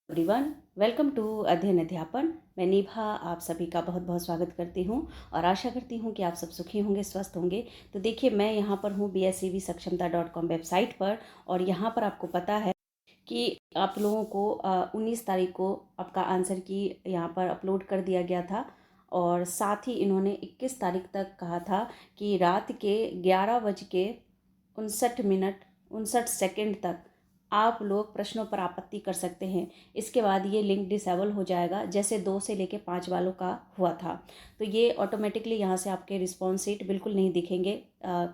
Everyone, welcome to अध्ययन अध्यापन। मैं निभा आप सभी का बहुत बहुत स्वागत करती हूं और आशा करती हूं कि आप सब सुखी होंगे, स्वस्थ होंगे। तो देखिए, मैं यहां पर हूं bscvsakshamta.com वेबसाइट पर और यहां पर आपको पता है कि आप लोगों को 19 तारीख को आपका आंसर की यहां पर अपलोड कर दिया गया था और साथ ही इन्होंने 21 तारीख तक कहा था कि रात के 11:59 तक आप लोग प्रश्नों पर आपत्ति कर सकते हैं। इसके बाद ये लिंक डिसेबल हो जाएगा, जैसे 2 से लेकर 5 वालों का हुआ था। तो ये ऑटोमेटिकली यहाँ से आपके रिस्पॉन्स शीट बिल्कुल नहीं दिखेंगे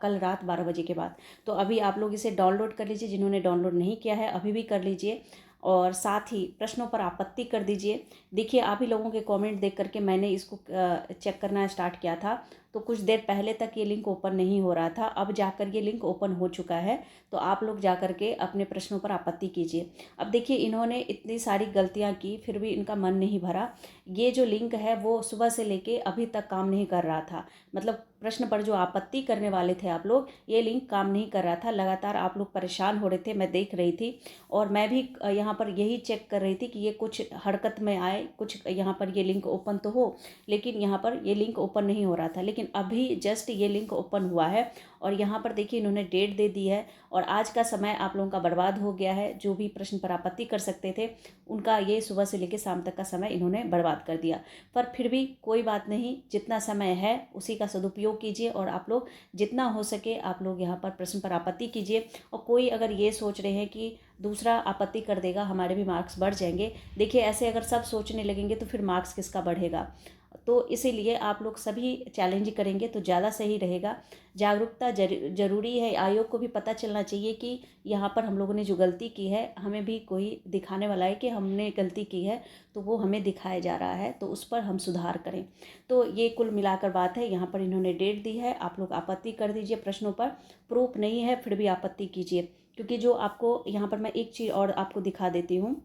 कल रात 12 बजे के बाद। तो अभी आप लोग इसे डाउनलोड कर लीजिए, जिन्होंने डाउनलोड नहीं किया है अभी भी कर लीजिए और साथ ही प्रश्नों पर आपत्ति कर दीजिए। देखिए, आप ही लोगों के कमेंट देख करके मैंने इसको चेक करना स्टार्ट किया था, तो कुछ देर पहले तक ये लिंक ओपन नहीं हो रहा था। अब जाकर ये लिंक ओपन हो चुका है, तो आप लोग जाकर के अपने प्रश्नों पर आपत्ति कीजिए। अब देखिए, इन्होंने इतनी सारी गलतियां की फिर भी इनका मन नहीं भरा। ये जो लिंक है वो सुबह से लेके अभी तक काम नहीं कर रहा था। मतलब प्रश्न पर जो आपत्ति करने वाले थे आप लोग, ये लिंक काम नहीं कर रहा था। लगातार आप लोग परेशान हो रहे थे, मैं देख रही थी और मैं भी यहाँ पर यही चेक कर रही थी कि ये कुछ हरकत में आए, कुछ यहाँ पर ये लिंक ओपन तो हो, लेकिन यहाँ पर ये लिंक ओपन नहीं हो रहा था। लेकिन अभी जस्ट ये लिंक ओपन हुआ है और यहाँ पर देखिए इन्होंने डेट दे दी है और आज का समय आप लोगों का बर्बाद हो गया है। जो भी प्रश्न पर आपत्ति कर सकते थे उनका ये सुबह से लेकर शाम तक का समय इन्होंने बर्बाद कर दिया। पर फिर भी कोई बात नहीं, जितना समय है उसी का सदुपयोग कीजिए और आप लोग जितना हो सके आप लोग यहाँ पर प्रश्न पर आपत्ति कीजिए। और कोई अगर ये सोच रहे हैं कि दूसरा आपत्ति कर देगा हमारे भी मार्क्स बढ़ जाएंगे, देखिए ऐसे अगर सब सोचने लगेंगे तो फिर मार्क्स किसका बढ़ेगा। तो इसीलिए आप लोग सभी चैलेंज करेंगे तो ज़्यादा सही रहेगा। जागरूकता जरूरी है। आयोग को भी पता चलना चाहिए कि यहाँ पर हम लोगों ने जो गलती की है, हमें भी कोई दिखाने वाला है कि हमने गलती की है, तो वो हमें दिखाया जा रहा है, तो उस पर हम सुधार करें। तो ये कुल मिलाकर बात है। यहाँ पर इन्होंने डेट दी है, आप लोग आपत्ति कर दीजिए प्रश्नों पर। प्रूफ नहीं है फिर भी आपत्ति कीजिए, क्योंकि जो आपको यहाँ पर मैं एक चीज़ और आपको दिखा देती हूँ।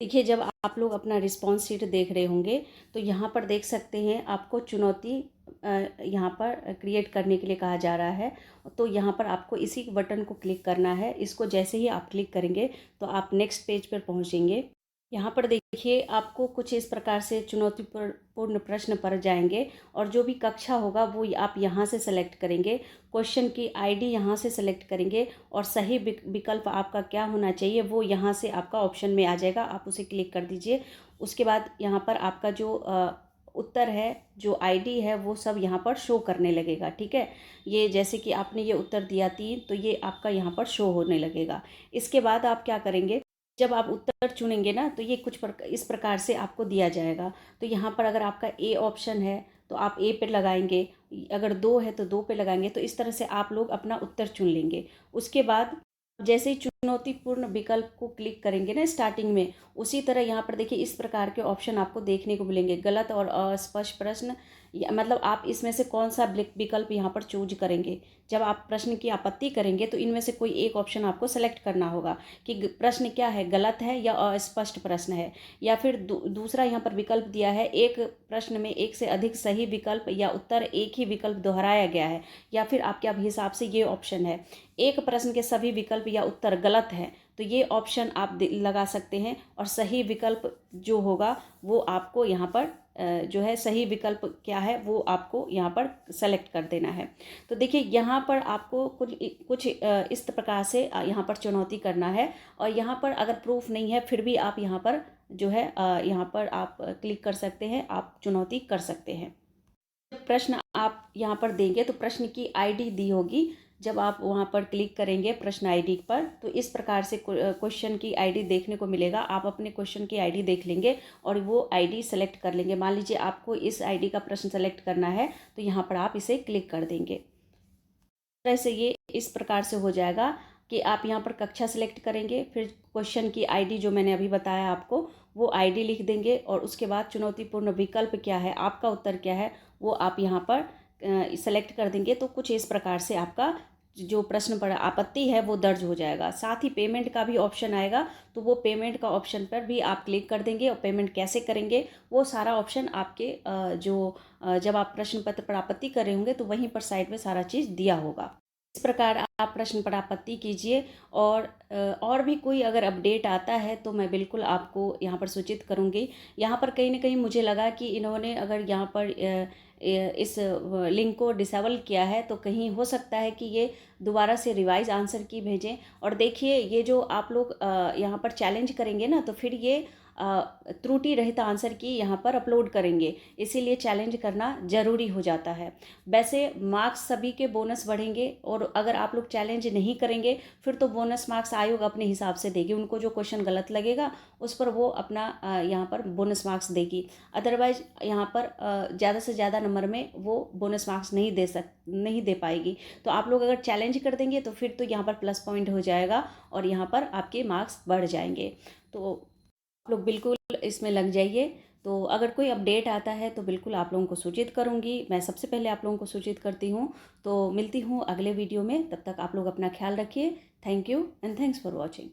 देखिए, जब आप लोग अपना रिस्पॉन्स शीट देख रहे होंगे तो यहाँ पर देख सकते हैं आपको चुनौती यहाँ पर क्रिएट करने के लिए कहा जा रहा है। तो यहाँ पर आपको इसी बटन को क्लिक करना है। इसको जैसे ही आप क्लिक करेंगे तो आप नेक्स्ट पेज पर पहुँचेंगे। यहाँ पर देखिए आपको कुछ इस प्रकार से चुनौतीपूर्ण प्रश्न पर जाएंगे और जो भी कक्षा होगा वो आप यहाँ से सेलेक्ट करेंगे। क्वेश्चन की आईडी यहाँ से सेलेक्ट करेंगे और सही विकल्प आपका क्या होना चाहिए वो यहाँ से आपका ऑप्शन में आ जाएगा, आप उसे क्लिक कर दीजिए। उसके बाद यहाँ पर आपका जो उत्तर है, जो आईडी है, वो सब यहाँ पर शो करने लगेगा। ठीक है, ये जैसे कि आपने ये उत्तर दिया 3, तो ये आपका यहाँ पर शो होने लगेगा। इसके बाद आप क्या करेंगे, जब आप उत्तर चुनेंगे ना तो ये इस प्रकार से आपको दिया जाएगा। तो यहाँ पर अगर आपका ए ऑप्शन है तो आप ए पे लगाएंगे, अगर 2 है तो 2 पे लगाएंगे। तो इस तरह से आप लोग अपना उत्तर चुन लेंगे। उसके बाद जैसे ही चुनौतीपूर्ण विकल्प को क्लिक करेंगे ना स्टार्टिंग में, उसी तरह यहाँ पर देखिए इस प्रकार के ऑप्शन आपको देखने को मिलेंगे। गलत और अस्पष्ट प्रश्न, मतलब आप इसमें से कौन सा विकल्प यहाँ पर चूज करेंगे। जब आप प्रश्न की आपत्ति करेंगे तो इनमें से कोई एक ऑप्शन आपको सेलेक्ट करना होगा कि प्रश्न क्या है, गलत है या अस्पष्ट प्रश्न है। या फिर दूसरा यहाँ पर विकल्प दिया है, एक प्रश्न में एक से अधिक सही विकल्प या उत्तर एक ही विकल्प दोहराया गया है। या फिर आपके हिसाब से ये ऑप्शन है, एक प्रश्न के सभी विकल्प या उत्तर गलत हैं, तो ये ऑप्शन आप लगा सकते हैं। और सही विकल्प जो होगा वो आपको यहाँ पर जो है सही विकल्प क्या है वो आपको यहाँ पर सेलेक्ट कर देना है। तो देखिए यहाँ पर आपको कुछ कुछ इस प्रकार से यहाँ पर चुनौती करना है। और यहाँ पर अगर प्रूफ नहीं है फिर भी आप यहाँ पर जो है यहाँ पर आप क्लिक कर सकते हैं, आप चुनौती कर सकते हैं। प्रश्न आप यहाँ पर देंगे तो प्रश्न की आईडी दी होगी। जब आप वहाँ पर क्लिक करेंगे प्रश्न आईडी पर तो इस प्रकार से क्वेश्चन की आईडी देखने को मिलेगा। आप अपने क्वेश्चन की आईडी देख लेंगे और वो आईडी सेलेक्ट कर लेंगे। मान लीजिए आपको इस आईडी का प्रश्न सेलेक्ट करना है तो यहाँ पर आप इसे क्लिक कर देंगे। इस तरह से ये इस प्रकार से हो जाएगा कि आप यहाँ पर कक्षा सेलेक्ट करेंगे, फिर क्वेश्चन की आईडी जो मैंने अभी बताया आपको वो आईडी लिख देंगे और उसके बाद चुनौतीपूर्ण विकल्प क्या है, आपका उत्तर क्या है, वो आप यहाँ पर सेलेक्ट कर देंगे। तो कुछ इस प्रकार से आपका जो प्रश्न पर आपत्ति है वो दर्ज हो जाएगा। साथ ही पेमेंट का भी ऑप्शन आएगा, तो वो पेमेंट का ऑप्शन पर भी आप क्लिक कर देंगे और पेमेंट कैसे करेंगे वो सारा ऑप्शन आपके जब आप प्रश्न पत्र पर आपत्ति कर रहे होंगे तो वहीं पर साइड में सारा चीज़ दिया होगा। इस प्रकार आप प्रश्न पर आपत्ति कीजिए, और भी कोई अगर अपडेट आता है तो मैं बिल्कुल आपको यहाँ पर सूचित करूँगी। यहाँ पर कहीं ना कहीं मुझे लगा कि इन्होंने अगर यहाँ पर इस लिंक को डिसेबल किया है तो कहीं हो सकता है कि ये दोबारा से रिवाइज आंसर की भेजें। और देखिए, ये जो आप लोग यहाँ पर चैलेंज करेंगे ना, तो फिर ये त्रुटि रहित आंसर की यहाँ पर अपलोड करेंगे, इसीलिए चैलेंज करना ज़रूरी हो जाता है। वैसे मार्क्स सभी के बोनस बढ़ेंगे, और अगर आप लोग चैलेंज नहीं करेंगे फिर तो बोनस मार्क्स आयोग अपने हिसाब से देगी। उनको जो क्वेश्चन गलत लगेगा उस पर वो अपना यहाँ पर बोनस मार्क्स देगी। अदरवाइज यहाँ पर ज़्यादा से ज़्यादा नंबर में वो बोनस मार्क्स नहीं दे पाएगी। तो आप लोग अगर चैलेंज कर देंगे तो फिर तो यहाँ पर प्लस पॉइंट हो जाएगा और यहाँ पर आपके मार्क्स बढ़ जाएंगे। तो आप लोग बिल्कुल इसमें लग जाइए। तो अगर कोई अपडेट आता है तो बिल्कुल आप लोगों को सूचित करूंगी, मैं सबसे पहले आप लोगों को सूचित करती हूँ। तो मिलती हूँ अगले वीडियो में, तब तक आप लोग अपना ख्याल रखिए। Thank you and thanks for watching.